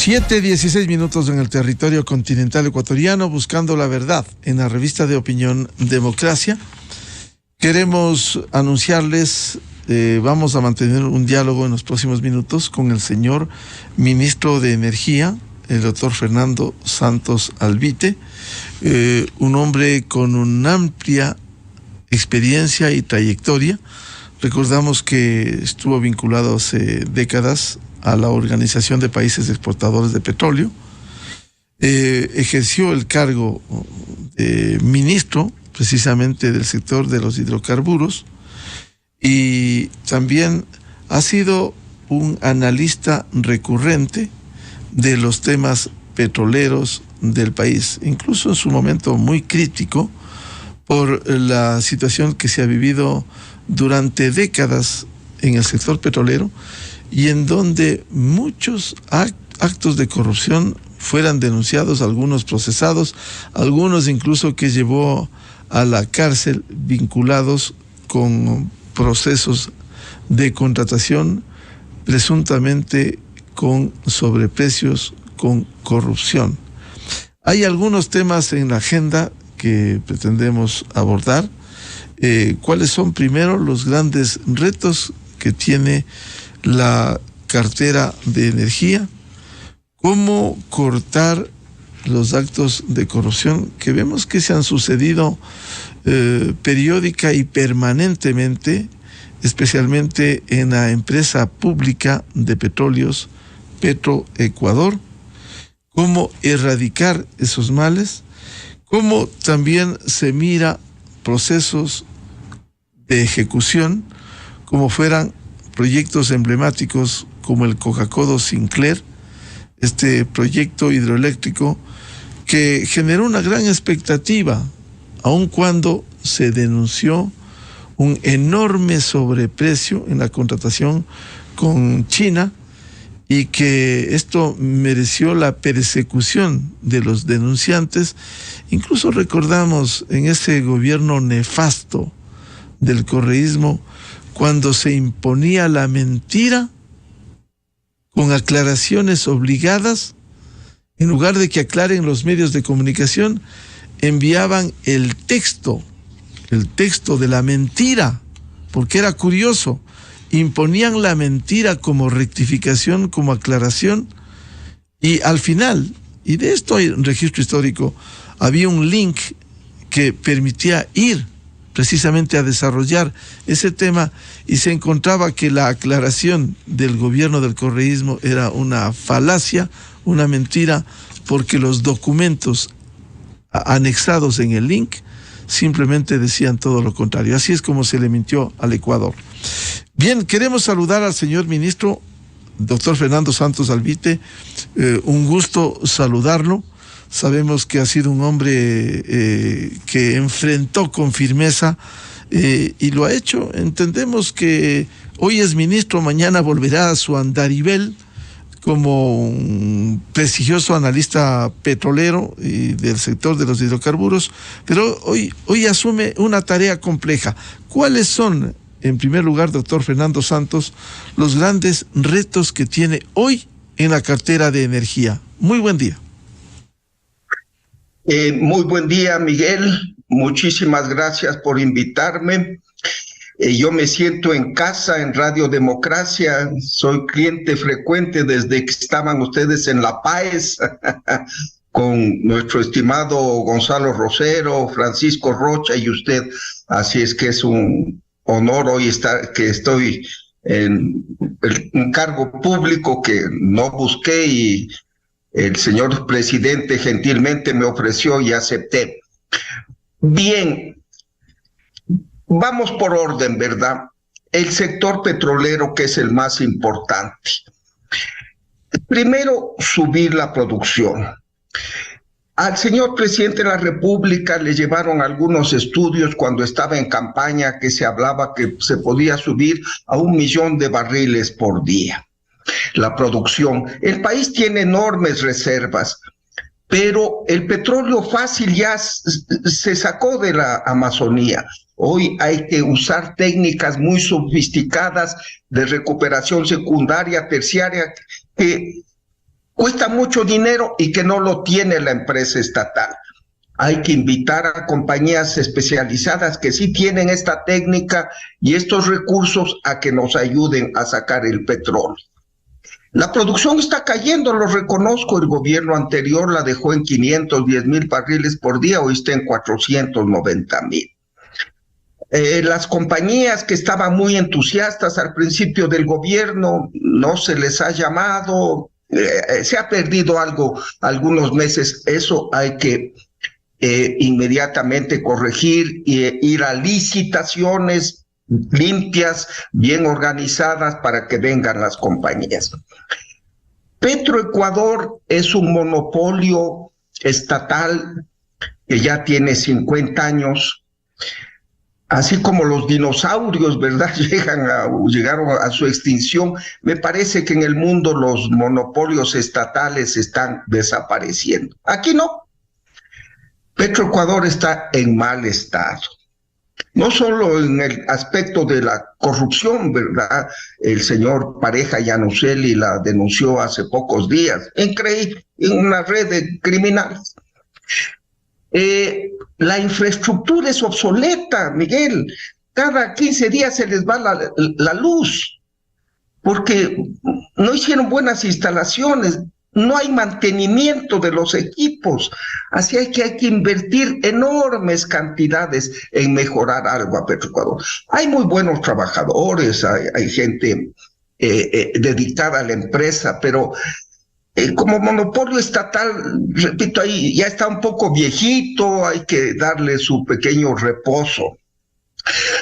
7:16 en el territorio continental ecuatoriano, buscando la verdad en la revista de opinión Democracia. Queremos anunciarles, vamos a mantener un diálogo en los próximos minutos con el señor ministro de Energía, el doctor Fernando Santos Alvite, un hombre con una amplia experiencia y trayectoria. Recordamos que estuvo vinculado hace décadas a la Organización de Países Exportadores de Petróleo, ejerció el cargo de ministro precisamente del sector de los hidrocarburos y también ha sido un analista recurrente de los temas petroleros del país, incluso en su momento muy crítico por la situación que se ha vivido durante décadas en el sector petrolero y en donde muchos actos de corrupción fueran denunciados, algunos procesados, algunos incluso que llevó a la cárcel vinculados con procesos de contratación presuntamente con sobreprecios, con corrupción. Hay algunos temas en la agenda que pretendemos abordar. ¿Cuáles son primero los grandes retos que tiene la cartera de energía? ¿Cómo cortar los actos de corrupción que vemos que se han sucedido periódica y permanentemente, especialmente en la empresa pública de petróleos Petroecuador? ¿Cómo erradicar esos males? ¿Cómo también se mira procesos de ejecución como fueran proyectos emblemáticos como el Coca-Cola Sinclair, este proyecto hidroeléctrico que generó una gran expectativa, aun cuando se denunció un enorme sobreprecio en la contratación con China y que esto mereció la persecución de los denunciantes? Incluso recordamos en ese gobierno nefasto del correísmo cuando se imponía la mentira con aclaraciones obligadas. En lugar de que aclaren los medios de comunicación, enviaban el texto de la mentira, porque era curioso, imponían la mentira como rectificación, como aclaración, y al final, y de esto hay un registro histórico, había un link que permitía ir precisamente a desarrollar ese tema y se encontraba que la aclaración del gobierno del correísmo era una falacia, una mentira, porque los documentos anexados en el link simplemente decían todo lo contrario. Así es como se le mintió al Ecuador. Bien, queremos saludar al señor ministro, doctor Fernando Santos Alvite. Un gusto saludarlo. Sabemos que ha sido un hombre que enfrentó con firmeza y lo ha hecho. Entendemos que hoy es ministro, mañana volverá a su andarivel como un prestigioso analista petrolero y del sector de los hidrocarburos, pero hoy asume una tarea compleja. ¿Cuáles son, en primer lugar, doctor Fernando Santos, los grandes retos que tiene hoy en la cartera de energía? Muy buen día. Muy buen día, Miguel. Muchísimas gracias por invitarme. Yo me siento en casa en Radio Democracia. Soy cliente frecuente desde que estaban ustedes en La Paz con nuestro estimado Gonzalo Rosero, Francisco Rocha y usted. Así es que es un honor hoy que estoy en un cargo público que no busqué y el señor presidente gentilmente me ofreció y acepté. Bien, vamos por orden, ¿verdad? El sector petrolero, que es el más importante. Primero, subir la producción. Al señor presidente de la República le llevaron algunos estudios cuando estaba en campaña que se hablaba que se podía subir a 1 millón de barriles por día. La producción. El país tiene enormes reservas, pero el petróleo fácil ya se sacó de la Amazonía. Hoy hay que usar técnicas muy sofisticadas de recuperación secundaria, terciaria, que cuesta mucho dinero y que no lo tiene la empresa estatal. Hay que invitar a compañías especializadas que sí tienen esta técnica y estos recursos a que nos ayuden a sacar el petróleo. La producción está cayendo, lo reconozco, el gobierno anterior la dejó en 510,000 barriles por día, hoy está en 490,000. Las compañías que estaban muy entusiastas al principio del gobierno, no se les ha llamado, se ha perdido algo, algunos meses, eso hay que inmediatamente corregir e ir a licitaciones limpias, bien organizadas para que vengan las compañías. Petroecuador es un monopolio estatal que ya tiene 50 años, así como los dinosaurios, ¿verdad? Llegaron a su extinción. Me parece que en el mundo los monopolios estatales están desapareciendo. Aquí no. Petroecuador está en mal estado. No solo en el aspecto de la corrupción, ¿verdad? El señor Pareja Yanuseli la denunció hace pocos días. Increíble, en una red de criminales. La infraestructura es obsoleta, Miguel. Cada 15 días se les va la luz, porque no hicieron buenas instalaciones. No hay mantenimiento de los equipos, así hay que invertir enormes cantidades en mejorar algo a Petroecuador. Hay muy buenos trabajadores, hay gente dedicada a la empresa, pero como monopolio estatal, repito, ahí ya está un poco viejito, hay que darle su pequeño reposo.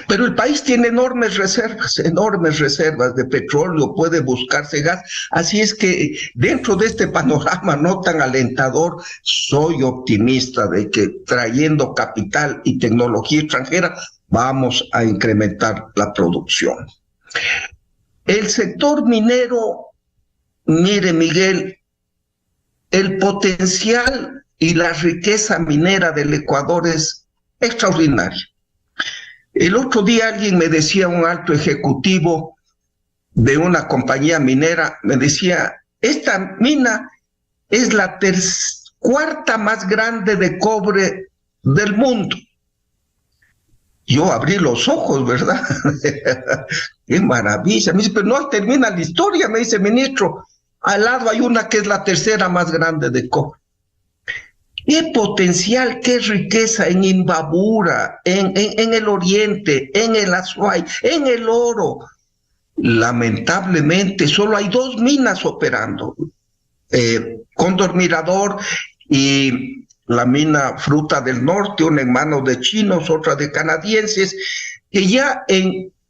Pero el país tiene enormes reservas de petróleo, puede buscarse gas, así es que dentro de este panorama no tan alentador, soy optimista de que trayendo capital y tecnología extranjera vamos a incrementar la producción. El sector minero, mire Miguel, el potencial y la riqueza minera del Ecuador es extraordinaria. El otro día alguien me decía, un alto ejecutivo de una compañía minera, me decía, esta mina es la cuarta más grande de cobre del mundo. Yo abrí los ojos, ¿verdad? ¡Qué maravilla! Me dice, pero no termina la historia, me dice, ministro. Al lado hay una que es la tercera más grande de cobre. Qué potencial, qué riqueza en Imbabura, en el Oriente, en el Azuay, en el Oro. Lamentablemente solo hay 2 minas operando, Cóndor Mirador y la mina Fruta del Norte, una en manos de chinos, otra de canadienses, que ya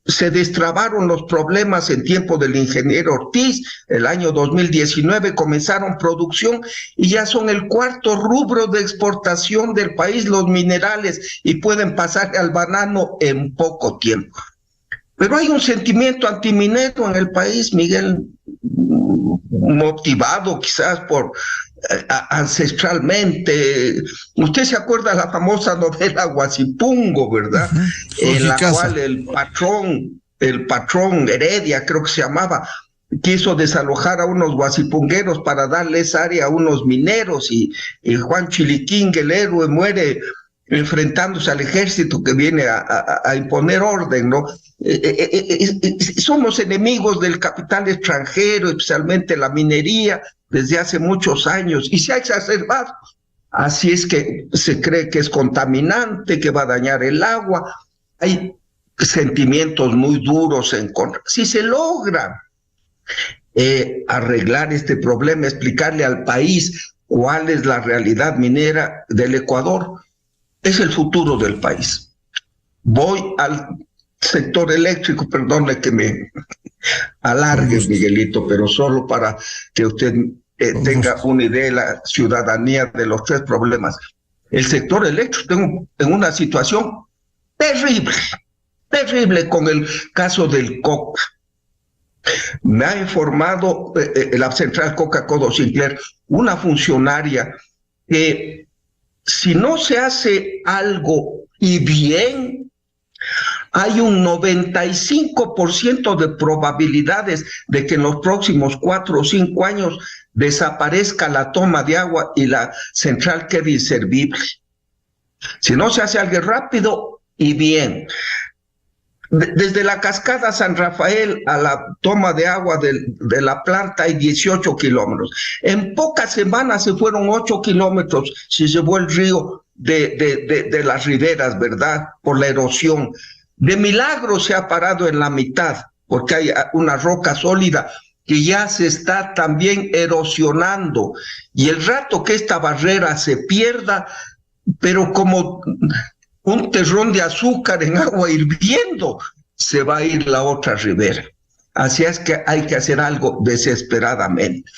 se destrabaron los problemas en tiempo del ingeniero Ortiz. El año 2019 comenzaron producción y ya son el 4º rubro de exportación del país, los minerales, y pueden pasar al banano en poco tiempo. Pero hay un sentimiento antiminero en el país, Miguel, motivado quizás por ancestralmente. Usted se acuerda de la famosa novela Guasipungo, ¿verdad? En la cual el patrón Heredia, creo que se llamaba, quiso desalojar a unos guasipungueros para darles área a unos mineros, y Juan Chiliquín, el héroe, muere enfrentándose al ejército que viene a imponer orden, ¿no? Somos enemigos del capital extranjero, especialmente la minería, desde hace muchos años, y se ha exacerbado. Así es que se cree que es contaminante, que va a dañar el agua. Hay sentimientos muy duros en contra. Si se logra arreglar este problema, explicarle al país cuál es la realidad minera del Ecuador, es el futuro del país. Voy al sector eléctrico, perdone que me alargue, Miguelito, pero solo para que usted tenga una idea de la ciudadanía de los 3 problemas. El sector eléctrico está en una situación terrible con el caso del Coca. Me ha informado la central Coca-Cola Sinclair, una funcionaria, que si no se hace algo y bien, hay un 95% de probabilidades de que en los próximos 4 o 5 años desaparezca la toma de agua y la central quede inservible. Si no se hace algo rápido y bien. Desde la cascada San Rafael a la toma de agua de la planta hay 18 kilómetros. En pocas semanas se fueron 8 kilómetros, se llevó el río de las riberas, ¿verdad? Por la erosión. De milagro se ha parado en la mitad, porque hay una roca sólida que ya se está también erosionando. Y el rato que esta barrera se pierda, pero como un terrón de azúcar en agua hirviendo, se va a ir la otra ribera. Así es que hay que hacer algo desesperadamente.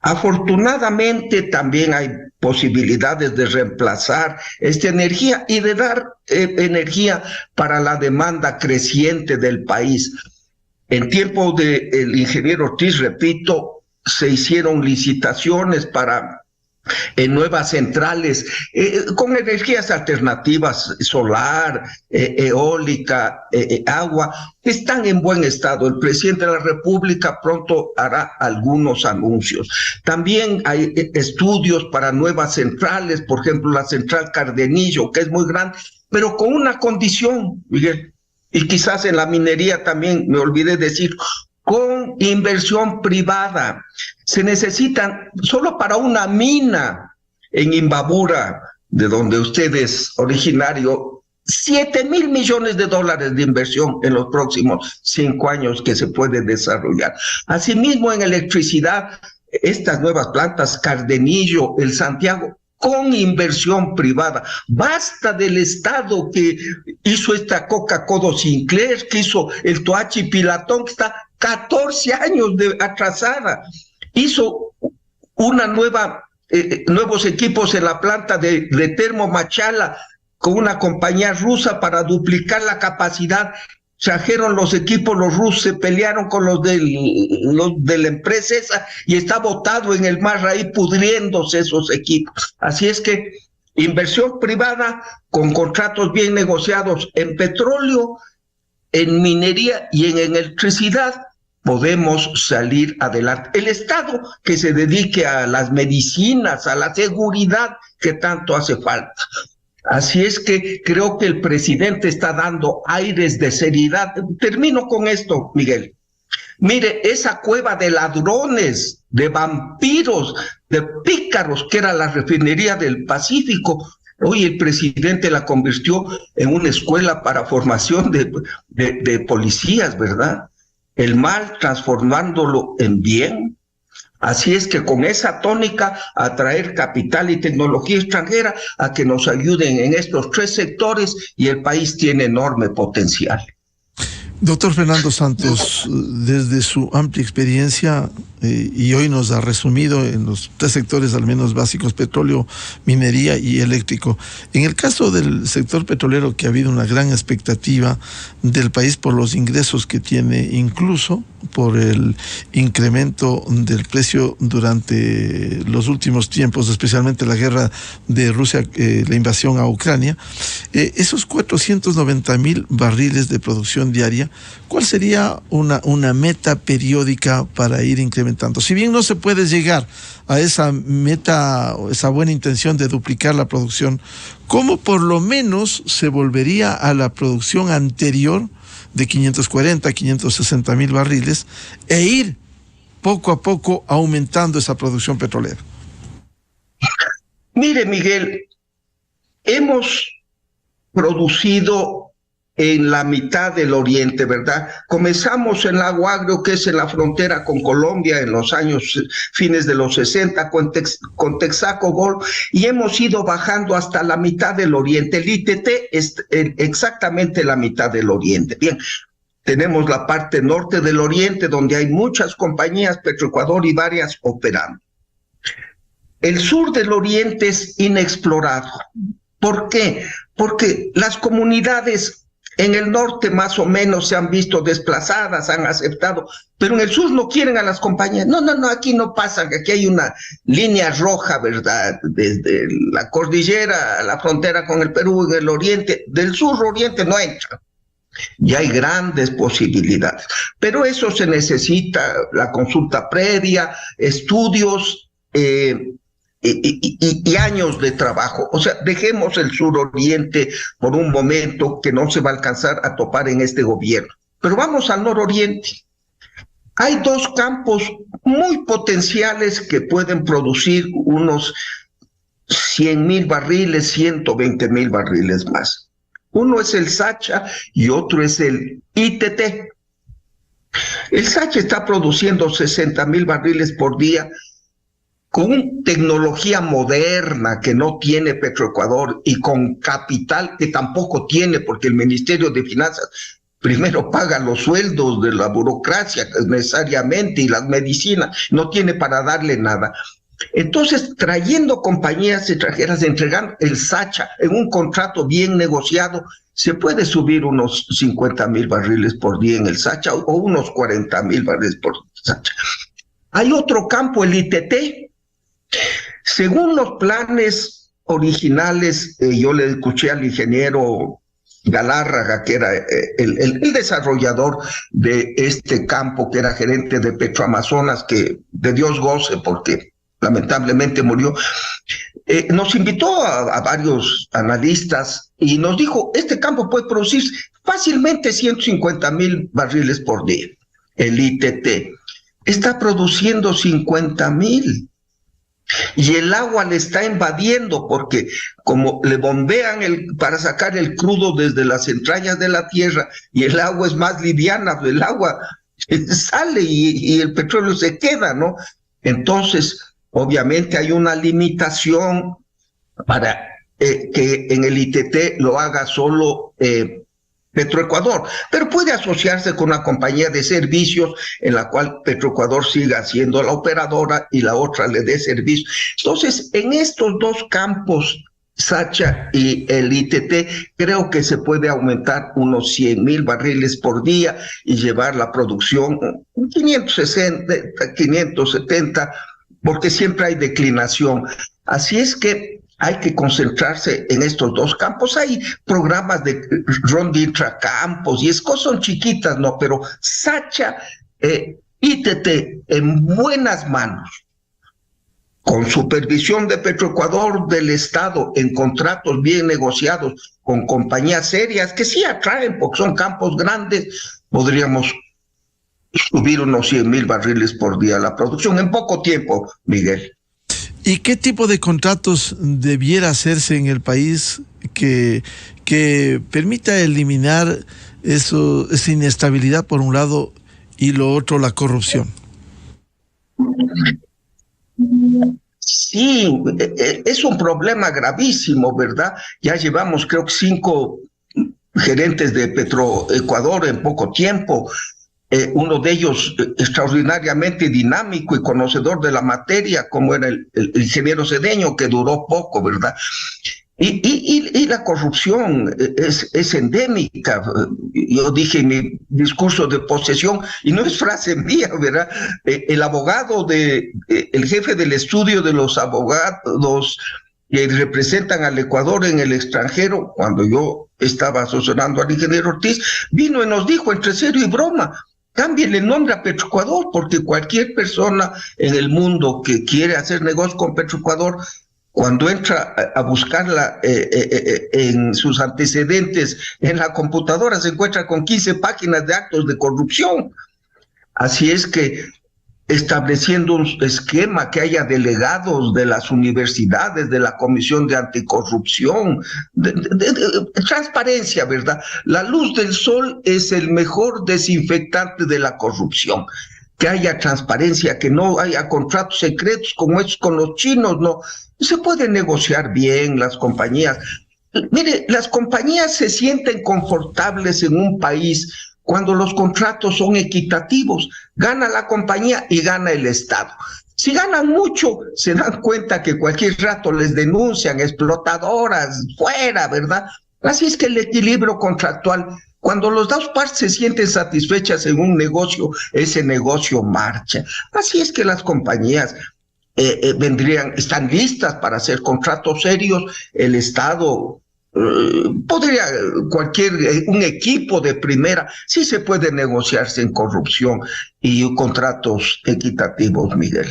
Afortunadamente también hay posibilidades de reemplazar esta energía y de dar energía para la demanda creciente del país. En tiempo del ingeniero Ortiz, repito, se hicieron licitaciones para en nuevas centrales con energías alternativas, solar, eólica, agua, que están en buen estado. El presidente de la República pronto hará algunos anuncios. También hay estudios para nuevas centrales, por ejemplo, la central Cardenillo, que es muy grande, pero con una condición, Miguel, y quizás en la minería también, me olvidé decir, con inversión privada. Se necesitan, solo para una mina en Imbabura, de donde usted es originario, 7,000 millones de dólares de inversión en los próximos 5 años que se puede desarrollar. Asimismo, en electricidad, estas nuevas plantas, Cardenillo, el Santiago, con inversión privada. Basta del Estado que hizo esta Coca-Cola Sinclair, que hizo el Toachi Pilatón, que está 14 años atrasada. Hizo una nuevos equipos en la planta de Termo Machala con una compañía rusa para duplicar la capacidad. Trajeron los equipos, los rusos se pelearon con los de la empresa esa y está botado en el mar ahí pudriéndose esos equipos. Así es que inversión privada con contratos bien negociados en petróleo, en minería y en electricidad, podemos salir adelante. El Estado que se dedique a las medicinas, a la seguridad que tanto hace falta. Así es que creo que el presidente está dando aires de seriedad. Termino con esto, Miguel. Mire, esa cueva de ladrones, de vampiros, de pícaros que era la refinería del Pacífico, hoy el presidente la convirtió en una escuela para formación de policías, ¿verdad? El mal transformándolo en bien. Así es que con esa tónica, atraer capital y tecnología extranjera a que nos ayuden en estos 3 sectores y el país tiene enorme potencial. Doctor Fernando Santos, desde su amplia experiencia, y hoy nos ha resumido en los 3 sectores al menos básicos, petróleo, minería y eléctrico. En el caso del sector petrolero, que ha habido una gran expectativa del país por los ingresos que tiene, incluso por el incremento del precio durante los últimos tiempos, especialmente la guerra de Rusia, la invasión a Ucrania, esos 490,000 barriles de producción diaria, ¿cuál sería una meta periódica para ir incrementando? Si bien no se puede llegar a esa meta, esa buena intención de duplicar la producción, ¿cómo por lo menos se volvería a la producción anterior de 540, 560,000 barriles e ir poco a poco aumentando esa producción petrolera? Mire, Miguel, hemos producido en la mitad del oriente, ¿verdad? Comenzamos en Lago Agrio, que es en la frontera con Colombia, en los años fines de los 60, con Texaco Gol, y hemos ido bajando hasta la mitad del oriente. El ITT es exactamente la mitad del oriente. Bien, tenemos la parte norte del oriente, donde hay muchas compañías, Petroecuador y varias operando. El sur del oriente es inexplorado. ¿Por qué? Porque las comunidades en el norte más o menos se han visto desplazadas, han aceptado, pero en el sur no quieren a las compañías. No, aquí no pasa, que aquí hay una línea roja, ¿verdad? Desde la cordillera a la frontera con el Perú, en el oriente, del sur oriente no entra. Y hay grandes posibilidades. Pero eso se necesita la consulta previa, estudios y años de trabajo. O sea, dejemos el suroriente por un momento, que no se va a alcanzar a topar en este gobierno. Pero vamos al nororiente. Hay dos campos muy potenciales que pueden producir unos 100,000 barriles, 120,000 barriles más. Uno es el Sacha y otro es el ITT. El Sacha está produciendo 60,000 barriles por día con tecnología moderna que no tiene Petroecuador y con capital que tampoco tiene, porque el Ministerio de Finanzas primero paga los sueldos de la burocracia necesariamente y las medicinas, no tiene para darle nada. Entonces, trayendo compañías extranjeras, entregando el Sacha en un contrato bien negociado, se puede subir unos 50,000 barriles por día en el Sacha o unos 40,000 barriles por Sacha. Hay otro campo, el ITT. Según los planes originales, yo le escuché al ingeniero Galárraga, que era el desarrollador de este campo, que era gerente de Petroamazonas, que de Dios goce porque lamentablemente murió, nos invitó a varios analistas y nos dijo, este campo puede producir fácilmente 150,000 barriles por día. El ITT está produciendo 50,000. Y el agua le está invadiendo porque como le bombean para sacar el crudo desde las entrañas de la tierra y el agua es más liviana, el agua sale y el petróleo se queda, ¿no? Entonces, obviamente hay una limitación para que en el ITT lo haga solo Petroecuador, pero puede asociarse con una compañía de servicios en la cual Petroecuador siga siendo la operadora y la otra le dé servicio. Entonces, en estos dos campos, Sacha y el ITT, creo que se puede aumentar unos 100,000 barriles por día y llevar la producción 560, 570, porque siempre hay declinación. Así es que hay que concentrarse en estos dos campos. Hay programas de ronda intracampos y son chiquitas, ¿no? Pero Sacha, ITT, en buenas manos, con supervisión de Petroecuador, del Estado, en contratos bien negociados con compañías serias que sí atraen porque son campos grandes, podríamos subir unos 100,000 barriles por día la producción en poco tiempo, Miguel. ¿Y qué tipo de contratos debiera hacerse en el país que permita eliminar esa inestabilidad por un lado y lo otro, la corrupción? Sí, es un problema gravísimo, ¿verdad? Ya llevamos, creo que 5 gerentes de Petroecuador en poco tiempo. Uno de ellos extraordinariamente dinámico y conocedor de la materia, como era el ingeniero Cedeño, que duró poco, ¿verdad? Y la corrupción es endémica. Yo dije en mi discurso de posesión, y no es frase mía, ¿verdad? El abogado, el jefe del estudio de los abogados que representan al Ecuador en el extranjero, cuando yo estaba asesorando al ingeniero Ortiz, vino y nos dijo entre serio y broma, cámbienle el nombre a Petroecuador, porque cualquier persona en el mundo que quiere hacer negocio con Petroecuador, cuando entra a buscarla en sus antecedentes en la computadora, se encuentra con 15 páginas de actos de corrupción. Así es que estableciendo un esquema que haya delegados de las universidades, de la Comisión de Anticorrupción, de transparencia, ¿verdad? La luz del sol es el mejor desinfectante de la corrupción. Que haya transparencia, que no haya contratos secretos como es con los chinos, no. Se puede negociar bien las compañías. Mire, las compañías se sienten confortables en un país cuando los contratos son equitativos. Gana la compañía y gana el Estado. Si ganan mucho, se dan cuenta que cualquier rato les denuncian, explotadoras, fuera, ¿verdad? Así es que el equilibrio contractual, cuando las dos partes se sienten satisfechas en un negocio, ese negocio marcha. Así es que las compañías están listas para hacer contratos serios. El Estado podría un equipo de primera, sí se puede negociar sin corrupción y contratos equitativos, Miguel.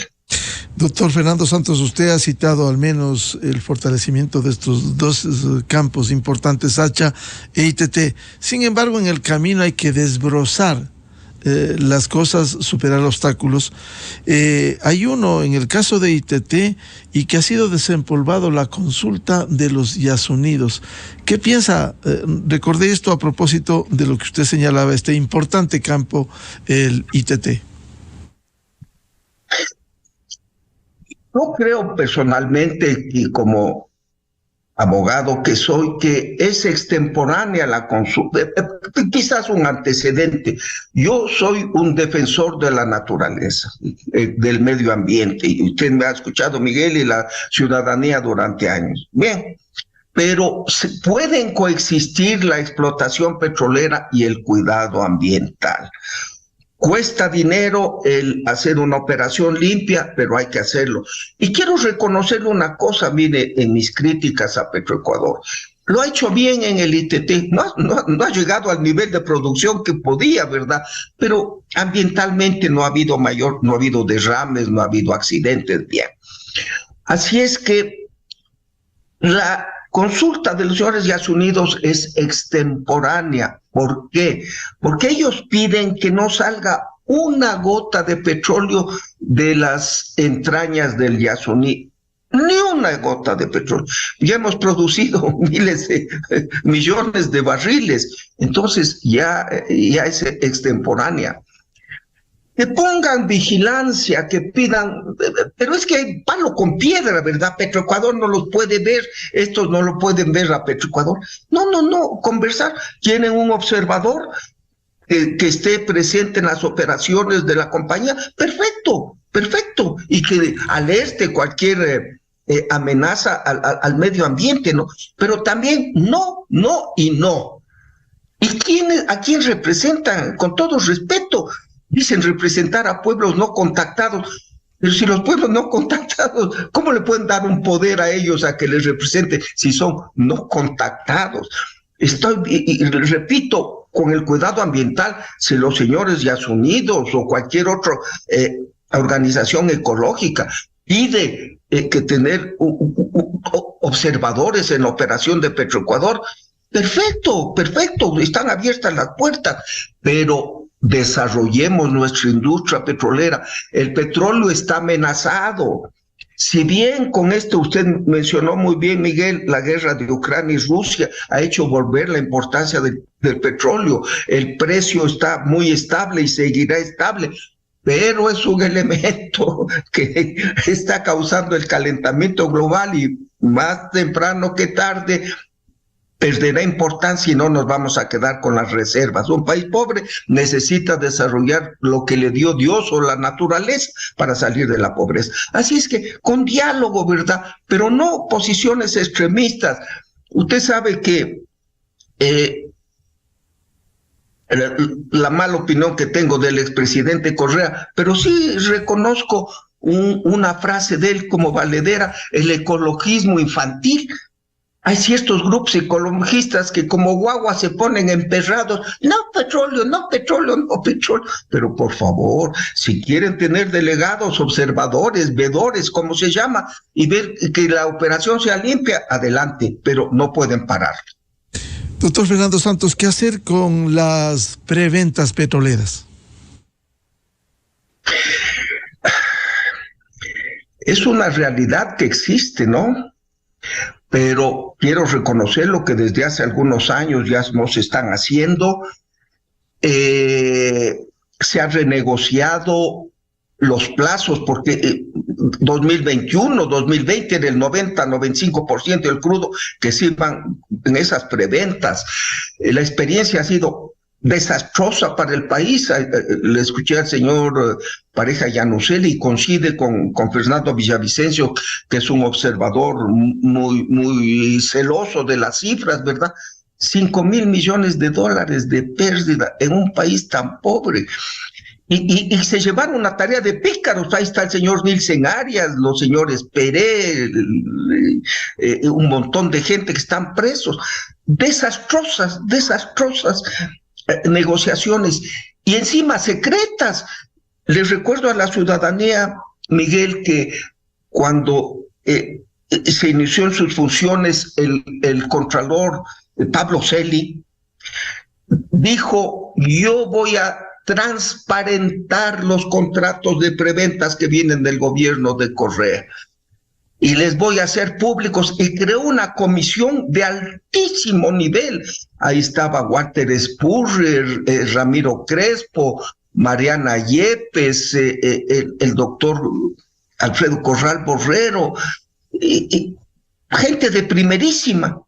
Doctor Fernando Santos, usted ha citado al menos el fortalecimiento de estos dos campos importantes, Hacha e ITT. Sin embargo, en el camino hay que desbrozar las cosas, superar obstáculos. Hay uno en el caso de ITT y que ha sido desempolvado, la consulta de los Yasunidos. ¿Qué piensa? Recordé esto a propósito de lo que usted señalaba, este importante campo, el ITT. Yo creo personalmente, y como abogado que soy, que es extemporánea la consulta, quizás un antecedente. Yo soy un defensor de la naturaleza, del medio ambiente, y usted me ha escuchado, Miguel, y la ciudadanía durante años. Bien, pero pueden coexistir la explotación petrolera y el cuidado ambiental. Cuesta dinero el hacer una operación limpia, pero hay que hacerlo. Y quiero reconocerle una cosa, mire, en mis críticas a Petroecuador. Lo ha hecho bien en el ITT, no ha llegado al nivel de producción que podía, ¿verdad? Pero ambientalmente no ha habido derrames, no ha habido accidentes, bien. Así es que la consulta de los señores Yasunidos es extemporánea. ¿Por qué? Porque ellos piden que no salga una gota de petróleo de las entrañas del Yasuní. Ni una gota de petróleo. Ya hemos producido millones de barriles. Entonces ya es extemporánea. Que pongan vigilancia, que pidan, pero es que hay palo con piedra, ¿verdad? Petroecuador no los puede ver, estos no lo pueden ver a Petroecuador. No, conversar. Tienen un observador que esté presente en las operaciones de la compañía, perfecto, y que alerte cualquier amenaza al medio ambiente, ¿no? Pero también no. ¿Y a quién representan? Con todo respeto, dicen representar a pueblos no contactados, pero si los pueblos no contactados, ¿cómo le pueden dar un poder a ellos a que les represente si son no contactados? Y repito, con el cuidado ambiental, si los señores Yasunidos o cualquier otra organización ecológica pide que tener observadores en la operación de Petroecuador, perfecto, están abiertas las puertas, pero desarrollemos nuestra industria petrolera. El petróleo está amenazado. Si bien con esto usted mencionó muy bien, Miguel, la guerra de Ucrania y Rusia ha hecho volver la importancia del petróleo. El precio está muy estable y seguirá estable, pero es un elemento que está causando el calentamiento global y más temprano que tarde perderá importancia y no nos vamos a quedar con las reservas. Un país pobre necesita desarrollar lo que le dio Dios o la naturaleza para salir de la pobreza. Así es que con diálogo, ¿verdad? Pero no posiciones extremistas. Usted sabe que la mala opinión que tengo del expresidente Correa, pero sí reconozco una frase de él como valedera, el ecologismo infantil. Hay ciertos grupos ecologistas que como guaguas se ponen emperrados, no petróleo, pero por favor, si quieren tener delegados, observadores, vedores, como se llama, y ver que la operación sea limpia, adelante, pero no pueden parar. Doctor Fernando Santos, ¿qué hacer con las preventas petroleras? Es una realidad que existe, ¿no? Pero quiero reconocer lo que desde hace algunos años ya nos están haciendo. Se han renegociado los plazos porque 2021, 2020 era el 90-95% del crudo que sirvan en esas preventas. La experiencia ha sido desastrosa para el país. Le escuché al señor Pareja Yanuseli y coincide con Fernando Villavicencio, que es un observador muy celoso de las cifras, ¿verdad? 5,000 millones de dólares de pérdida en un país tan pobre. y se llevaron una tarea de pícaros. Ahí está el señor Nilsen Arias, los señores Pérez, un montón de gente que están presos. Desastrosas negociaciones, y encima secretas. Les recuerdo a la ciudadanía, Miguel, que cuando se inició en sus funciones el contralor Pablo Celi, dijo: yo voy a transparentar los contratos de preventas que vienen del gobierno de Correa y les voy a hacer públicos, y creó una comisión de altísimo nivel. Ahí estaba Walter Spurrier, Ramiro Crespo, Mariana Yepes, el doctor Alfredo Corral Borrero, gente de primerísima,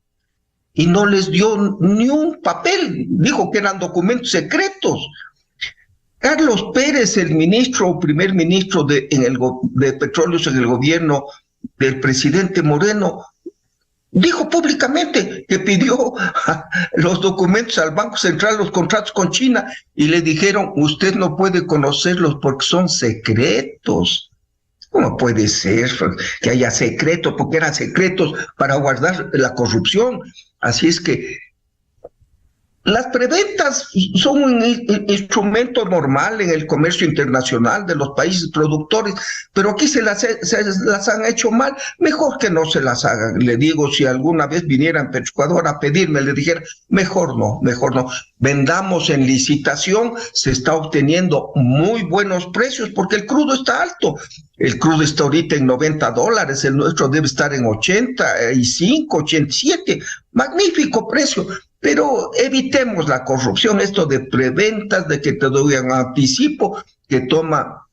y no les dio ni un papel, dijo que eran documentos secretos. Carlos Pérez, el primer ministro de Petróleos en el gobierno del presidente Moreno, dijo públicamente que pidió los documentos al Banco Central, los contratos con China, y le dijeron: usted no puede conocerlos porque son secretos. ¿Cómo puede ser que haya secretos? Porque eran secretos para guardar la corrupción. Así es que las preventas son un instrumento normal en el comercio internacional de los países productores, pero aquí se las han hecho mal. Mejor que no se las hagan. Le digo, si alguna vez vinieran Petroecuador a pedirme, le dijera: mejor no. Vendamos en licitación, se está obteniendo muy buenos precios porque el crudo está alto. El crudo está ahorita en $90, el nuestro debe estar en 85, 87. Magnífico precio. Pero evitemos la corrupción, esto de preventas, de que te doy un anticipo, que toma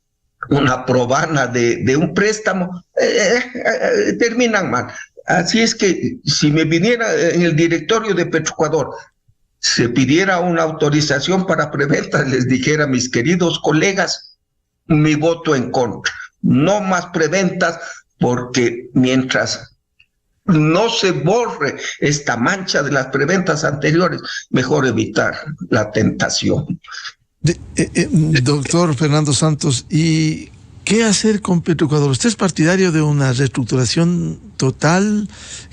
una probana de un préstamo, terminan mal. Así es que si me viniera en el directorio de Petroecuador, se pidiera una autorización para preventas, les dijera: mis queridos colegas, mi voto en contra. No más preventas, porque mientras no se borre esta mancha de las preventas anteriores, mejor evitar la tentación. Doctor Fernando Santos, ¿y qué hacer con Petroecuador? ¿Usted es partidario de una reestructuración total,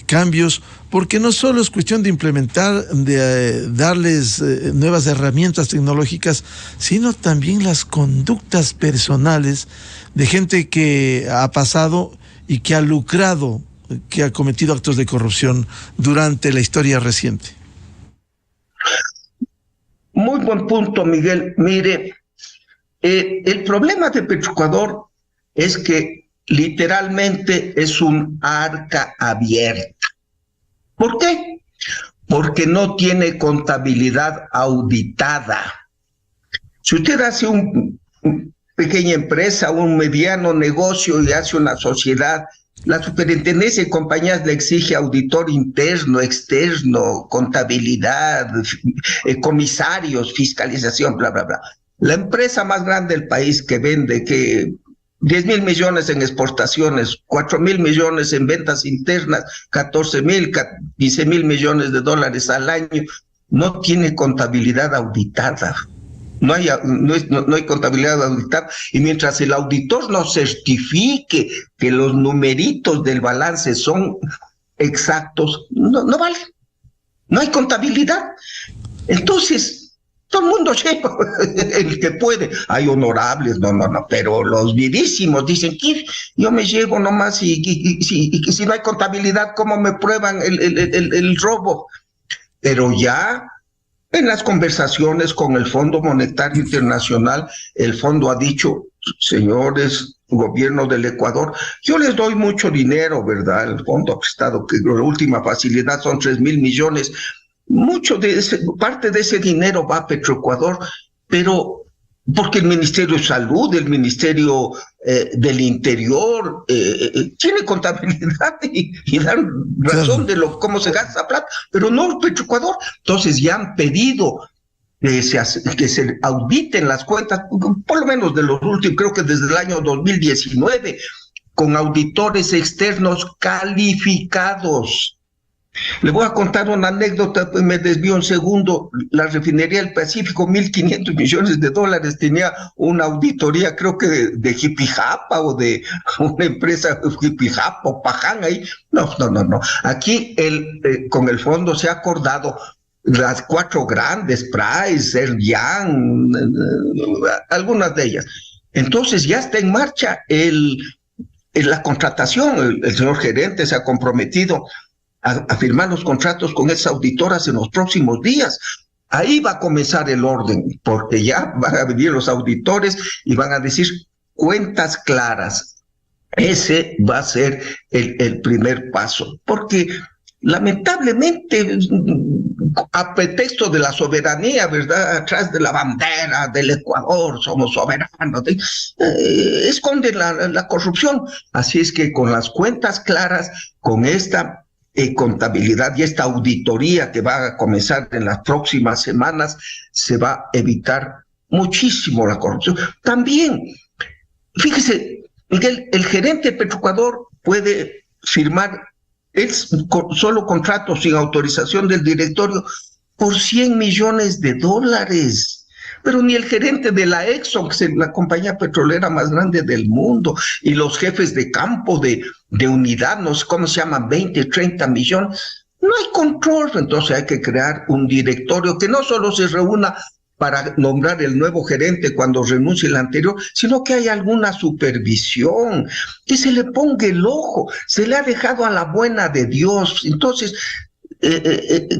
cambios? Porque no solo es cuestión de implementar, de darles nuevas herramientas tecnológicas, sino también las conductas personales de gente que ha pasado y que ha lucrado, que ha cometido actos de corrupción durante la historia reciente. Muy buen punto, Miguel. Mire, el problema de Petroecuador es que literalmente es un arca abierta. ¿Por qué? Porque no tiene contabilidad auditada. Si usted hace una pequeña empresa, un mediano negocio y hace una sociedad, la superintendencia de compañías le exige auditor interno, externo, contabilidad, comisarios, fiscalización, bla, bla, bla. La empresa más grande del país, que vende 10,000 millones en exportaciones, 4,000 millones en ventas internas, 14,000, 15,000 millones de dólares al año, no tiene contabilidad auditada. No hay contabilidad auditada, y mientras el auditor no certifique que los numeritos del balance son exactos, no vale. No hay contabilidad. Entonces, todo el mundo lleva, el que puede. Hay honorables, no, pero los vivísimos dicen: yo me llevo nomás, y si no hay contabilidad, ¿cómo me prueban el robo? Pero ya en las conversaciones con el Fondo Monetario Internacional, el fondo ha dicho: señores, gobierno del Ecuador, yo les doy mucho dinero, ¿verdad? El fondo ha prestado, que la última facilidad son 3,000 millones. Parte de ese dinero va a Petroecuador, pero porque el Ministerio de Salud, el Ministerio del Interior, tiene contabilidad y dan razón de cómo se gasta la plata, pero no Petroecuador. Entonces ya han pedido que se auditen las cuentas, por lo menos de los últimos, creo que desde el año 2019, con auditores externos calificados. Le voy a contar una anécdota, pues me desvío un segundo. La refinería del Pacífico, 1.500 millones de dólares, tenía una auditoría, creo que de Jipijapa o de una empresa Jipijapa o Paján ahí. No. Aquí con el fondo se ha acordado las 4 grandes, Price, Young, algunas de ellas. Entonces ya está en marcha la contratación. El señor gerente se ha comprometido a firmar los contratos con esas auditoras en los próximos días. Ahí va a comenzar el orden, porque ya van a venir los auditores y van a decir cuentas claras. Ese va a ser el primer paso, porque lamentablemente, a pretexto de la soberanía, ¿verdad? Atrás de la bandera del Ecuador, somos soberanos, esconden la corrupción. Así es que con las cuentas claras, con esta contabilidad y esta auditoría que va a comenzar en las próximas semanas, se va a evitar muchísimo la corrupción. También, fíjese, Miguel, el gerente de Petroecuador puede firmar solo contratos sin autorización del directorio por 100 millones de dólares. Pero ni el gerente de la Exxon, que es la compañía petrolera más grande del mundo, y los jefes de campo de unidad, no sé cómo se llaman, 20, 30 millones, no hay control. Entonces hay que crear un directorio que no solo se reúna para nombrar el nuevo gerente cuando renuncie el anterior, sino que haya alguna supervisión, que se le ponga el ojo. Se le ha dejado a la buena de Dios. Entonces,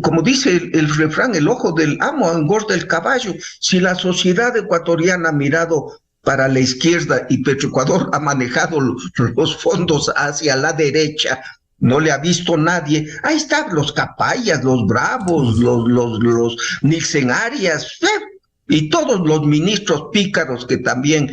como dice el refrán, el ojo del amo engorda el caballo. Si la sociedad ecuatoriana ha mirado para la izquierda y Petroecuador ha manejado los fondos hacia la derecha, no le ha visto nadie. Ahí están los Capayas, los Bravos, los Nilsen Arias, y todos los ministros pícaros que también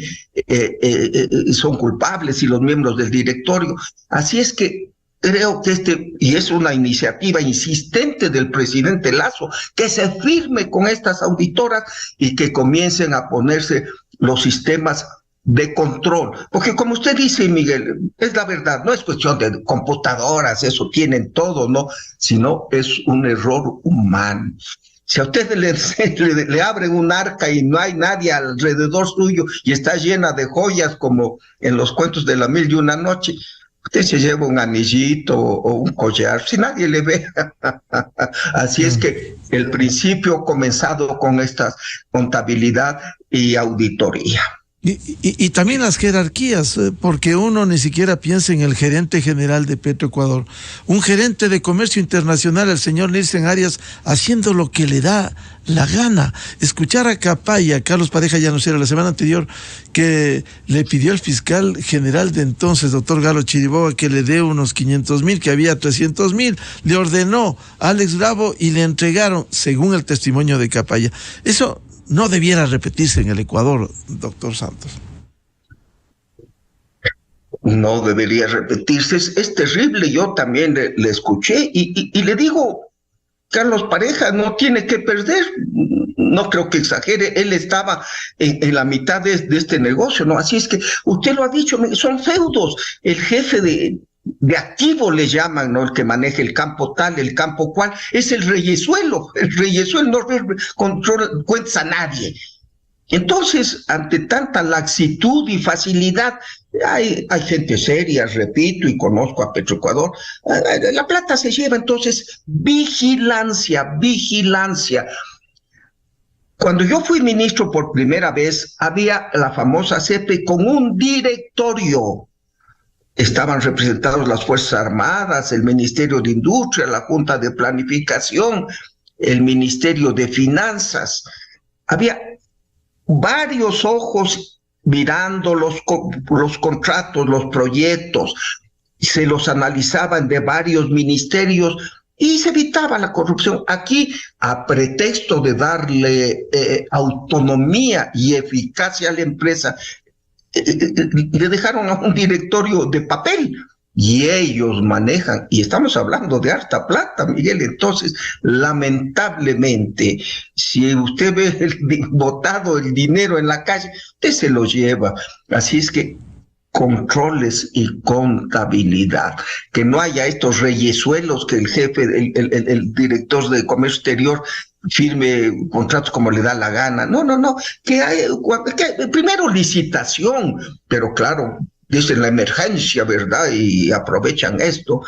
son culpables, y los miembros del directorio. Así es que creo que y es una iniciativa insistente del presidente Lasso, que se firme con estas auditoras y que comiencen a ponerse los sistemas de control, porque como usted dice, Miguel, es la verdad, no es cuestión de computadoras, eso tienen todo, ¿no? Sino es un error humano. Si a usted le abren un arca y no hay nadie alrededor suyo y está llena de joyas como en los cuentos de la Mil y una Noche, usted se lleva un anillito o un collar, si nadie le ve. Así es que el principio ha comenzado con esta contabilidad y auditoría. Y también las jerarquías, porque uno ni siquiera piensa en el gerente general de Petroecuador. Un gerente de comercio internacional, el señor Nilsen Arias, haciendo lo que le da la gana. Escuchar a Capaya, Carlos Pareja Llanosera, la semana anterior, que le pidió al fiscal general de entonces, doctor Galo Chiriboga, que le dé unos 500,000, que había 300,000. Le ordenó a Alex Bravo y le entregaron, según el testimonio de Capaya. Eso no debiera repetirse en el Ecuador, doctor Santos. No debería repetirse, es terrible. Yo también le escuché y le digo, Carlos Pareja no tiene que perder, no creo que exagere, él estaba en la mitad de este negocio, ¿no? Así es que usted lo ha dicho, son feudos. El jefe de activo le llaman, ¿no? El que maneja el campo tal, el campo cual, es el reyesuelo no controla cuentas a nadie. Entonces, ante tanta laxitud y facilidad, hay gente seria, repito, y conozco a Petroecuador, la plata se lleva. Entonces, vigilancia. Cuando yo fui ministro por primera vez, había la famosa CEPE con un directorio. Estaban representados las Fuerzas Armadas, el Ministerio de Industria, la Junta de Planificación, el Ministerio de Finanzas. Había varios ojos mirando los contratos, los proyectos, se los analizaban de varios ministerios y se evitaba la corrupción. Aquí, a pretexto de darle autonomía y eficacia a la empresa, le dejaron a un directorio de papel y ellos manejan, y estamos hablando de harta plata, Miguel. Entonces, lamentablemente, si usted ve botado el dinero en la calle, usted se lo lleva. Así es que controles y contabilidad, que no haya estos reyesuelos que el jefe, el director de comercio exterior firme contratos como le da la gana. No, que primero licitación, pero claro, dicen la emergencia, ¿verdad? Y aprovechan esto.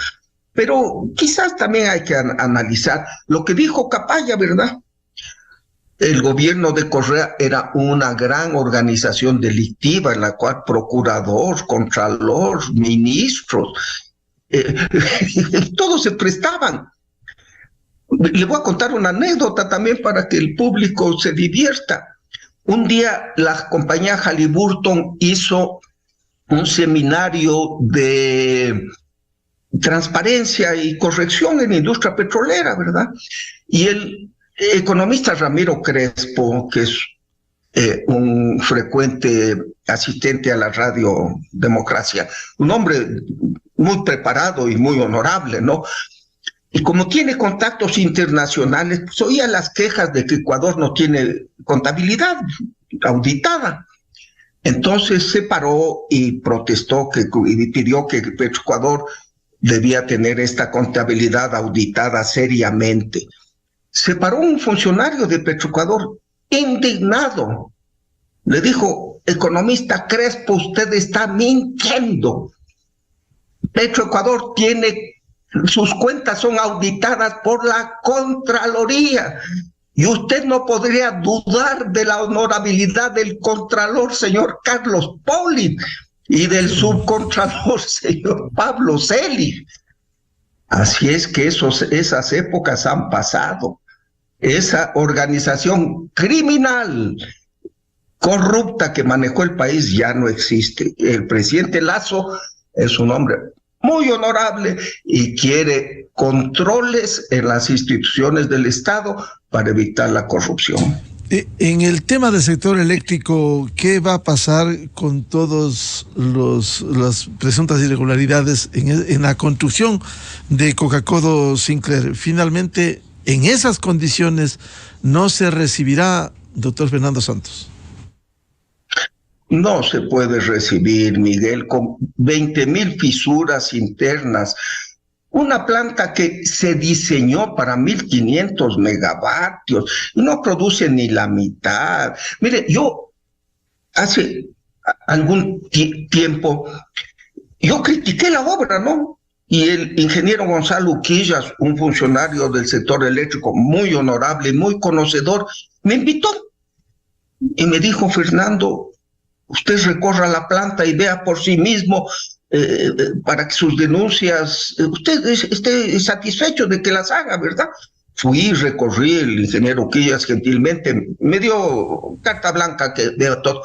Pero quizás también hay que analizar lo que dijo Capaya, ¿verdad? El gobierno de Correa era una gran organización delictiva en la cual procurador, contralor, ministros, todos se prestaban. Le voy a contar una anécdota también para que el público se divierta. Un día la compañía Halliburton hizo un seminario de transparencia y corrección en la industria petrolera, ¿verdad? Y el economista Ramiro Crespo, que es un frecuente asistente a la Radio Democracia, un hombre muy preparado y muy honorable, ¿no? Y como tiene contactos internacionales, pues oía las quejas de que Ecuador no tiene contabilidad auditada. Entonces se paró y protestó y pidió que Petroecuador debía tener esta contabilidad auditada seriamente. Se paró un funcionario de Petroecuador indignado. Le dijo, economista Crespo, usted está mintiendo. Petroecuador tiene, sus cuentas son auditadas por la Contraloría. Y usted no podría dudar de la honorabilidad del Contralor, señor Carlos Poli, y del subcontralor, señor Pablo Celi. Así es que esas épocas han pasado. Esa organización criminal, corrupta que manejó el país ya no existe. El presidente Lasso es un hombre muy honorable y quiere controles en las instituciones del Estado para evitar la corrupción. En el tema del sector eléctrico, ¿qué va a pasar con todas las presuntas irregularidades en la construcción de Coca-Cola Sinclair? Finalmente, en esas condiciones, ¿no se recibirá, doctor Fernando Santos? No se puede recibir, Miguel, con 20,000 fisuras internas. Una planta que se diseñó para 1,500 megavatios y no produce ni la mitad. Mire, yo hace algún tiempo, yo critiqué la obra, ¿no? Y el ingeniero Gonzalo Quillas, un funcionario del sector eléctrico muy honorable, muy conocedor, me invitó y me dijo, Fernando, usted recorra la planta y vea por sí mismo para que sus denuncias, usted esté satisfecho de que las haga, ¿verdad? Fui, recorrí, el ingeniero Quillas gentilmente me dio carta blanca que vea todo.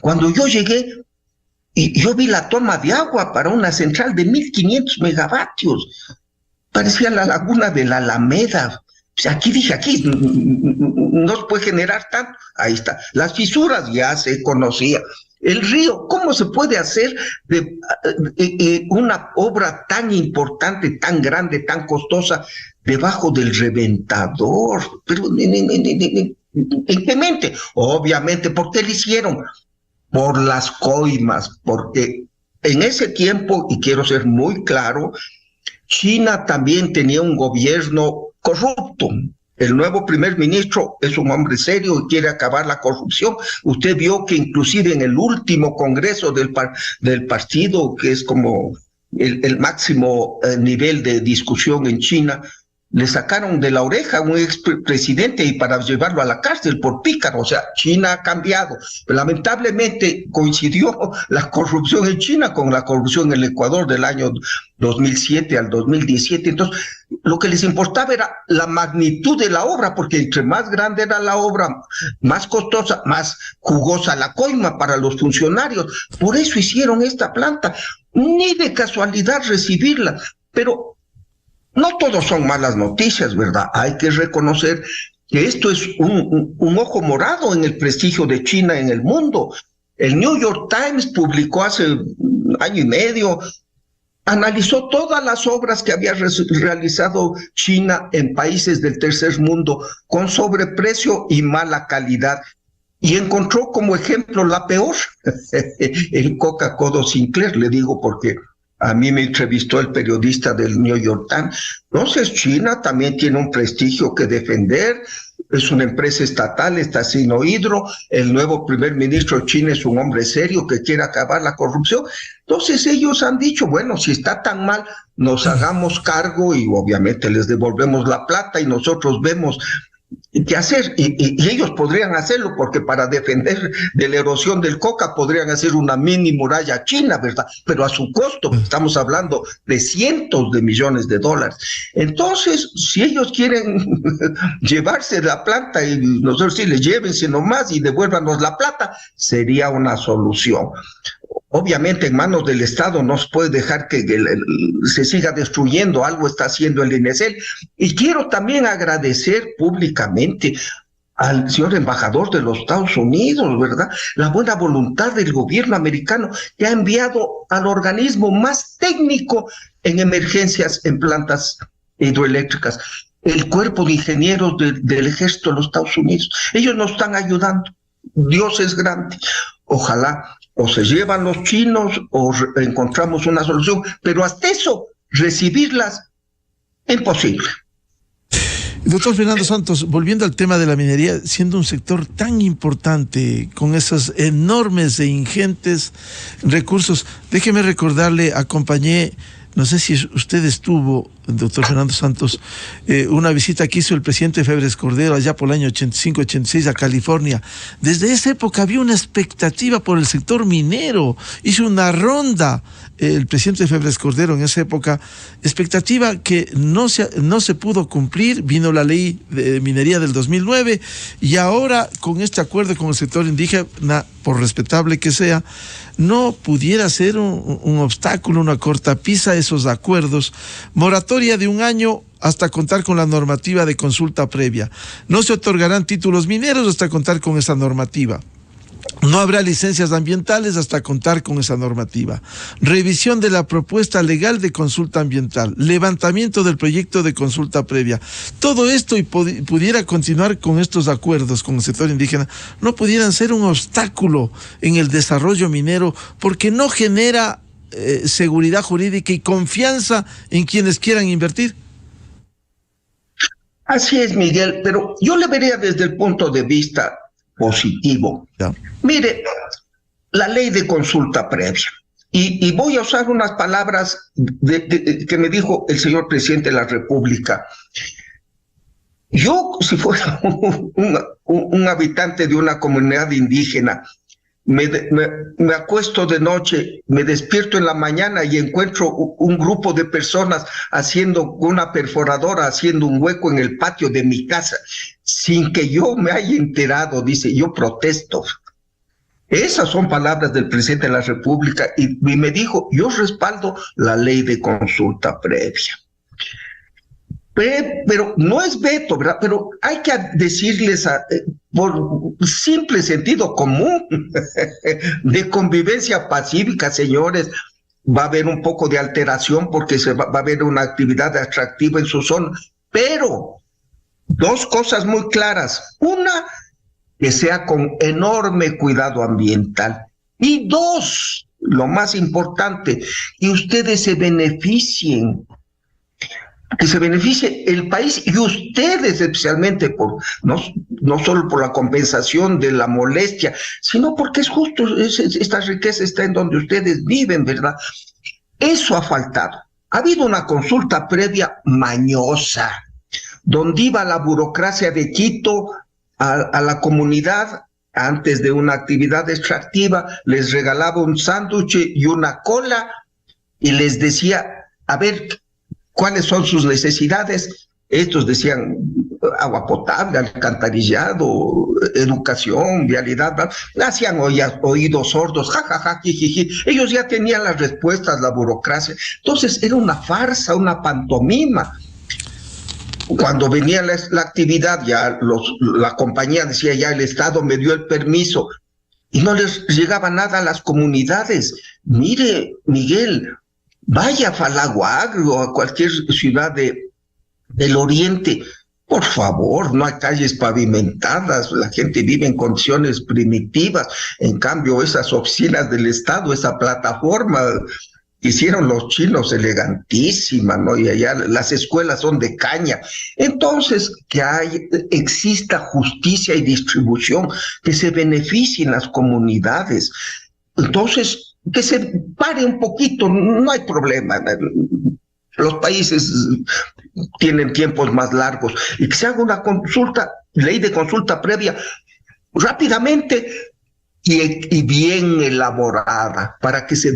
Cuando yo llegué, y yo vi la toma de agua para una central de 1,500 megavatios, parecía la laguna de la Alameda. O sea, aquí no se puede generar tanto. Ahí está. Las fisuras ya se conocía. El río, ¿cómo se puede hacer de una obra tan importante, tan grande, tan costosa, debajo del reventador? Pero, ¿en qué mente? Obviamente, ¿por qué lo hicieron? Por las coimas, porque en ese tiempo, y quiero ser muy claro, China también tenía un gobierno corrupto. El nuevo primer ministro es un hombre serio y quiere acabar la corrupción. Usted vio que inclusive en el último congreso del partido, que es como el máximo nivel de discusión en China, le sacaron de la oreja a un expresidente y para llevarlo a la cárcel por pícaro. O sea, China ha cambiado. Lamentablemente coincidió la corrupción en China con la corrupción en el Ecuador del año 2007 al 2017. Entonces, lo que les importaba era la magnitud de la obra, porque entre más grande era la obra, más costosa, más jugosa la coima para los funcionarios. Por eso hicieron esta planta. Ni de casualidad recibirla, pero no todos son malas noticias, ¿verdad? Hay que reconocer que esto es un ojo morado en el prestigio de China en el mundo. El New York Times publicó hace un año y medio, analizó todas las obras que había realizado China en países del tercer mundo con sobreprecio y mala calidad. y encontró como ejemplo la peor, el Coca Codo Sinclair, le digo porque a mí me entrevistó el periodista del New York Times. Entonces China también tiene un prestigio que defender, es una empresa estatal, está sin hidro, el nuevo primer ministro de China es un hombre serio que quiere acabar la corrupción. Entonces ellos han dicho, bueno, si está tan mal, nos hagamos cargo y obviamente les devolvemos la plata y nosotros vemos qué hacer, y ellos podrían hacerlo porque para defender de la erosión del Coca podrían hacer una mini muralla china, ¿verdad? Pero a su costo, estamos hablando de cientos de millones de dólares. Entonces, si ellos quieren llevarse la planta y nosotros sí les llévense nomás y devuélvanos la plata, sería una solución. Obviamente en manos del Estado no se puede dejar que se siga destruyendo, algo está haciendo el INESEL. Y quiero también agradecer públicamente al señor embajador de los Estados Unidos, ¿verdad? La buena voluntad del gobierno americano que ha enviado al organismo más técnico en emergencias en plantas hidroeléctricas, el cuerpo de ingenieros del ejército de los Estados Unidos. Ellos nos están ayudando. Dios es grande. Ojalá o se llevan los chinos o encontramos una solución, pero hasta eso, recibirlas, imposible. Doctor Fernando Santos, volviendo al tema de la minería, siendo un sector tan importante, con esos enormes e ingentes recursos, déjeme recordarle, acompañé, no sé si usted estuvo, doctor Fernando Santos, una visita que hizo el presidente Febres Cordero allá por el año 85-86 a California. Desde esa época había una expectativa por el sector minero. Hizo una ronda el presidente Febres Cordero en esa época, expectativa que no se pudo cumplir. Vino la ley de minería del 2009 y ahora con este acuerdo con el sector indígena, por respetable que sea, no pudiera ser un obstáculo, una cortapisa a esos acuerdos. Moratoria de 1 año hasta contar con la normativa de consulta previa. No se otorgarán títulos mineros hasta contar con esa normativa. No habrá licencias ambientales hasta contar con esa normativa. Revisión de la propuesta legal de consulta ambiental. Levantamiento del proyecto de consulta previa. Todo esto y pudiera continuar con estos acuerdos con el sector indígena, no pudieran ser un obstáculo en el desarrollo minero porque no genera seguridad jurídica y confianza en quienes quieran invertir. Así es, Miguel, pero yo le vería desde el punto de vista positivo. Ya. Mire, la ley de consulta previa, y voy a usar unas palabras que me dijo el señor presidente de la República. Yo, si fuera un habitante de una comunidad indígena, me acuesto de noche, me despierto en la mañana y encuentro un grupo de personas haciendo una perforadora, haciendo un hueco en el patio de mi casa, sin que yo me haya enterado, dice, yo protesto. Esas son palabras del presidente de la República y me dijo, yo respaldo la ley de consulta previa. Pero no es veto, ¿verdad? Pero hay que decirles por simple sentido común de convivencia pacífica, señores, va a haber un poco de alteración porque va a haber una actividad atractiva en su zona, pero dos cosas muy claras. Una, que sea con enorme cuidado ambiental. Y dos, lo más importante, que ustedes se beneficien. Que se beneficie el país y ustedes especialmente no solo por la compensación de la molestia, sino porque es justo, esta riqueza está en donde ustedes viven, ¿verdad? Eso ha faltado. Ha habido una consulta previa mañosa, donde iba la burocracia de Quito a la comunidad antes de una actividad extractiva, les regalaba un sándwich y una cola y les decía, a ver, ¿cuáles son sus necesidades? Estos decían agua potable, alcantarillado, educación, vialidad, ¿verdad? Hacían oídos sordos, jajaja, jijiji. Ellos ya tenían las respuestas, la burocracia. Entonces era una farsa, una pantomima. Cuando venía la actividad, ya la compañía decía, ya el Estado me dio el permiso, y no les llegaba nada a las comunidades. Mire, Miguel, vaya a Falaguagro o a cualquier ciudad del oriente, Por favor, no hay calles pavimentadas, la gente vive en condiciones primitivas. En cambio, esas oficinas del Estado, esa plataforma, hicieron los chinos elegantísima, ¿no? Y allá las escuelas son de caña. Entonces, que exista justicia y distribución, que se beneficien las comunidades. Entonces, que se pare un poquito, no hay problema. Los países tienen tiempos más largos y que se haga una consulta, ley de consulta previa rápidamente y bien elaborada para que se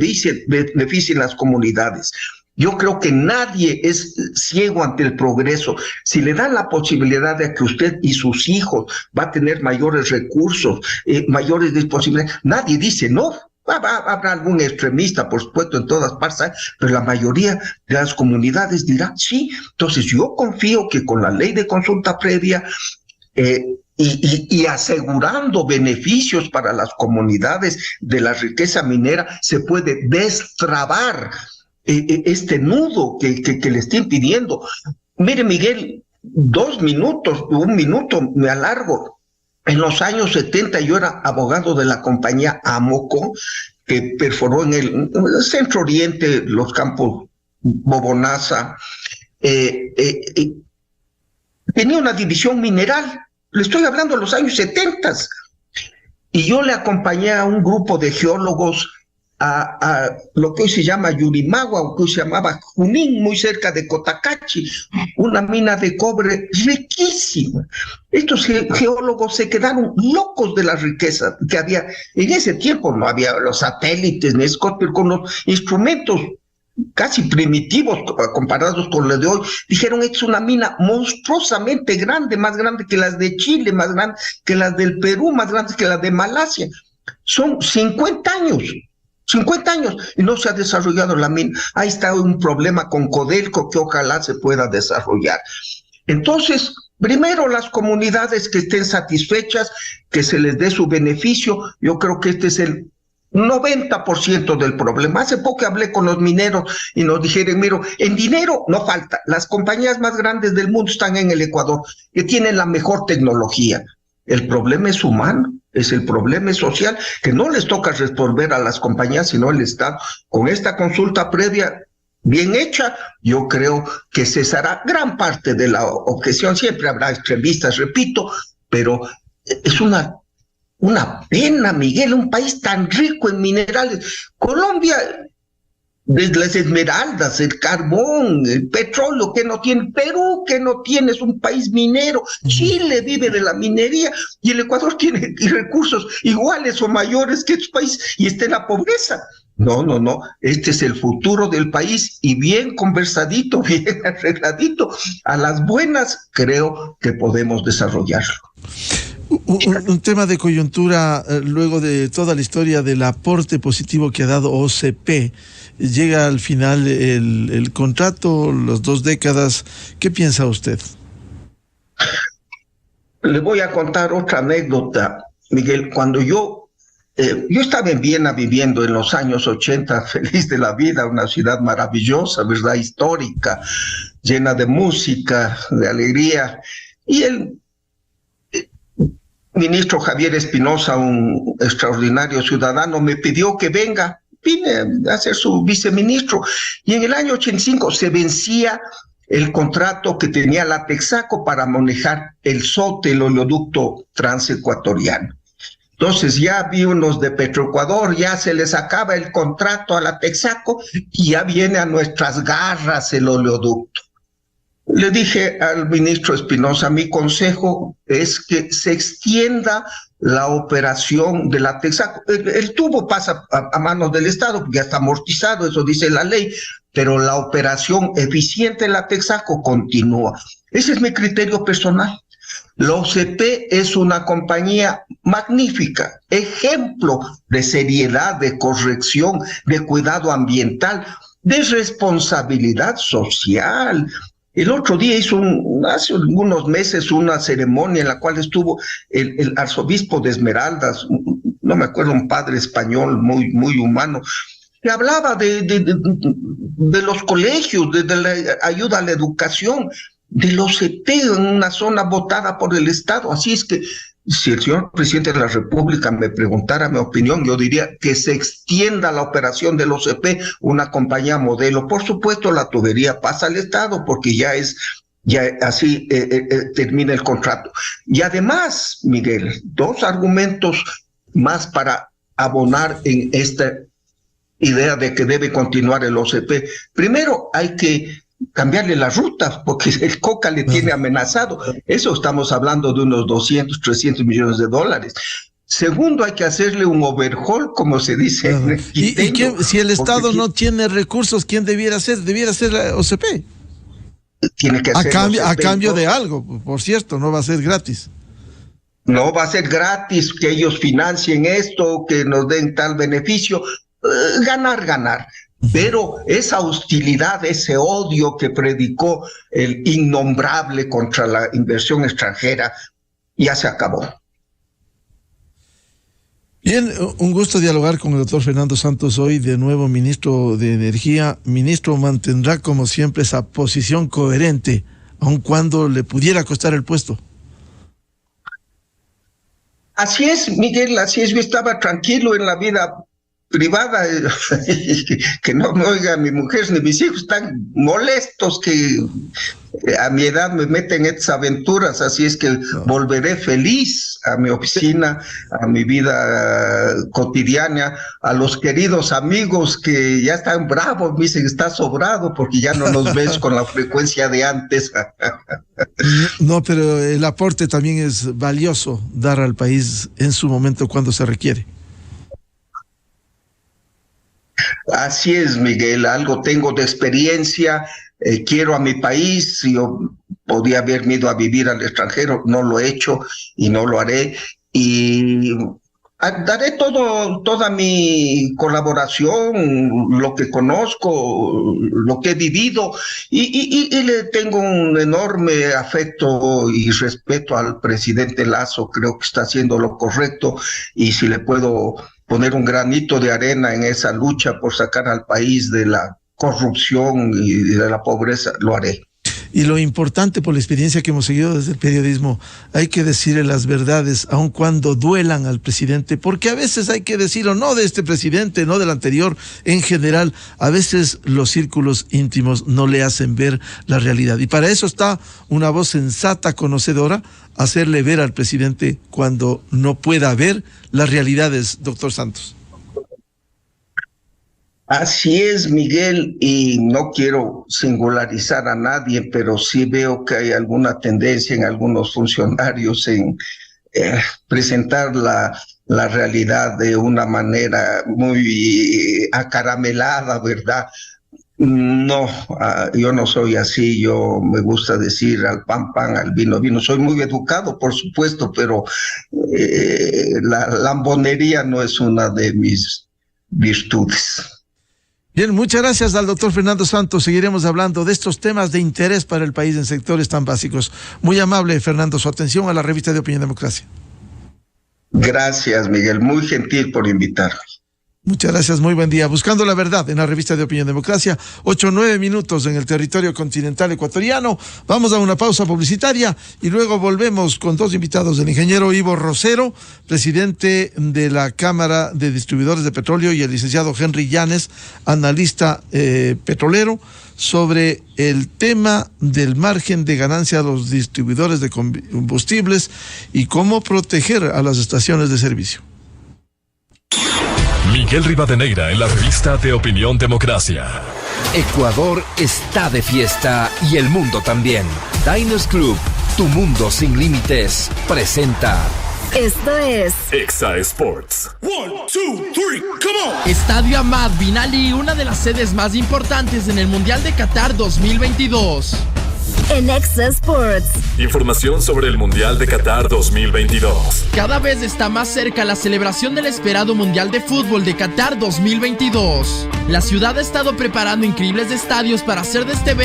beneficien las comunidades. Yo creo que nadie es ciego ante el progreso. Si le dan la posibilidad de que usted y sus hijos va a tener mayores recursos, mayores disponibilidades, nadie dice no. Habrá algún extremista, por supuesto, en todas partes, pero la mayoría de las comunidades dirán sí. Entonces yo confío que con la ley de consulta previa y asegurando beneficios para las comunidades de la riqueza minera, se puede destrabar este nudo que le está impidiendo. Mire, Miguel, 2 minutos, 1 minuto, me alargo. En los años 70 yo era abogado de la compañía Amoco, que perforó en el centro oriente los campos Bobonaza. Tenía una división mineral, le estoy hablando de los años 70, y yo le acompañé a un grupo de geólogos a lo que hoy se llama Yurimagua, o que hoy se llamaba Junín, muy cerca de Cotacachi, una mina de cobre riquísima. Estos geólogos se quedaron locos de la riqueza que había. En ese tiempo no había los satélites ni estos, pero con los instrumentos casi primitivos comparados con los de hoy, dijeron, es una mina monstruosamente grande, más grande que las de Chile, más grande que las del Perú, más grande que las de Malasia. Son 50 años y no se ha desarrollado la mina. Ahí está un problema con Codelco que ojalá se pueda desarrollar. Entonces, primero las comunidades que estén satisfechas, que se les dé su beneficio. Yo creo que este es el 90% del problema. Hace poco hablé con los mineros y nos dijeron, mira, en dinero no falta. Las compañías más grandes del mundo están en el Ecuador, que tienen la mejor tecnología. El problema es humano, el problema es social, que no les toca resolver a las compañías, sino al Estado. Con esta consulta previa bien hecha, yo creo que cesará gran parte de la objeción. Siempre habrá extremistas, repito, pero es una pena, Miguel, un país tan rico en minerales. Colombia, desde las esmeraldas, el carbón, el petróleo que no tiene, Perú que no tiene, es un país minero, Chile vive de la minería y el Ecuador tiene recursos iguales o mayores que estos países y está en la pobreza. No, este es el futuro del país y bien conversadito, bien arregladito, a las buenas creo que podemos desarrollarlo. Un tema de coyuntura, luego de toda la historia del aporte positivo que ha dado OCP, llega al final el contrato, las 2 décadas. ¿Qué piensa usted? Le voy a contar otra anécdota, Miguel. Cuando yo estaba en Viena viviendo en los años 80, feliz de la vida, una ciudad maravillosa, ¿verdad? Histórica, llena de música, de alegría. Y el ministro Javier Espinosa, un extraordinario ciudadano, me pidió que vine a ser su viceministro. Y en el año 85 se vencía el contrato que tenía la Texaco para manejar el SOT, el oleoducto transecuatoriano. Entonces ya vi unos de Petroecuador, ya se les acaba el contrato a la Texaco y ya viene a nuestras garras el oleoducto. Le dije al ministro Espinosa, mi consejo es que se extienda la operación de la Texaco. El tubo pasa a manos del Estado, porque ya está amortizado, eso dice la ley, pero la operación eficiente de la Texaco continúa. Ese es mi criterio personal. La OCP es una compañía magnífica, ejemplo de seriedad, de corrección, de cuidado ambiental, de responsabilidad social. El otro día hace algunos meses, una ceremonia en la cual estuvo el arzobispo de Esmeraldas, no me acuerdo, un padre español muy humano, que hablaba de los colegios, de la ayuda a la educación. del OCP en una zona votada por el Estado. Así es que si el señor presidente de la República me preguntara mi opinión, yo diría que se extienda la operación del OCP, una compañía modelo. Por supuesto, la tubería pasa al Estado porque ya así termina el contrato. Y además, Miguel, 2 argumentos más para abonar en esta idea de que debe continuar el OCP. Primero, hay que cambiarle la ruta, porque el Coca le tiene amenazado. Eso estamos hablando de unos 200, 300 millones de dólares. Segundo, hay que hacerle un overhaul, como se dice. ¿Y si el Estado no tiene recursos, quién debiera ser? Debiera ser la OCP. Tiene que ser a cambio de algo, por cierto, no va a ser gratis. No va a ser gratis que ellos financien esto, que nos den tal beneficio. Ganar. Pero esa hostilidad, ese odio que predicó el innombrable contra la inversión extranjera, ya se acabó. Bien, un gusto dialogar con el doctor Fernando Santos hoy, de nuevo ministro de Energía. Ministro, mantendrá como siempre esa posición coherente, aun cuando le pudiera costar el puesto. Así es, Miguel, así es. Yo estaba tranquilo en la vida privada, que no me oiga mi mujer ni mis hijos, están molestos que a mi edad me meten estas aventuras, así es que volveré feliz a mi oficina, a mi vida cotidiana, a los queridos amigos que ya están bravos, me dicen, está sobrado porque ya no nos ves con la frecuencia de antes. No, pero el aporte también es valioso, dar al país en su momento cuando se requiere. Así es, Miguel, algo tengo de experiencia, quiero a mi país. Yo podía haberme ido a vivir al extranjero, no lo he hecho y no lo haré, y daré toda mi colaboración, lo que conozco, lo que he vivido, y le tengo un enorme afecto y respeto al presidente Lasso. Creo que está haciendo lo correcto, y si le puedo poner un granito de arena en esa lucha por sacar al país de la corrupción y de la pobreza, lo haré. Y lo importante, por la experiencia que hemos seguido desde el periodismo, hay que decirle las verdades, aun cuando duelan al presidente, porque a veces hay que decirlo, no de este presidente, no del anterior, en general, a veces los círculos íntimos no le hacen ver la realidad. Y para eso está una voz sensata, conocedora, hacerle ver al presidente cuando no pueda ver las realidades, doctor Santos. Así es, Miguel, y no quiero singularizar a nadie, pero sí veo que hay alguna tendencia en algunos funcionarios en presentar la realidad de una manera muy acaramelada, ¿verdad? No, yo no soy así. Yo me gusta decir al pan, pan, al vino, vino. Soy muy educado, por supuesto, pero la lambonería no es una de mis virtudes. Bien, muchas gracias al doctor Fernando Santos. Seguiremos hablando de estos temas de interés para el país en sectores tan básicos. Muy amable, Fernando, su atención a la revista de Opinión Democracia. Gracias, Miguel. Muy gentil por invitarme. Muchas gracias, muy buen día. Buscando la verdad en la revista de Opinión Democracia, 8-9 minutos en el territorio continental ecuatoriano. Vamos a una pausa publicitaria y luego volvemos con 2 invitados: el ingeniero Ivo Rosero, presidente de la Cámara de Distribuidores de Petróleo, y el licenciado Henry Llanes, analista petrolero, sobre el tema del margen de ganancia a los distribuidores de combustibles y cómo proteger a las estaciones de servicio. Miguel Rivadeneira en la revista de Opinión Democracia. Ecuador está de fiesta y el mundo también. Diners Club, tu mundo sin límites, presenta. Esto es Exa Sports. 1, 2, 3, come on. Estadio Ahmad Bin Ali, una de las sedes más importantes en el Mundial de Qatar 2022. en Exa Sports. Información sobre el Mundial de Qatar 2022. Cada vez está más cerca la celebración del esperado Mundial de Fútbol de Qatar 2022. La ciudad ha estado preparando increíbles estadios para hacer de este evento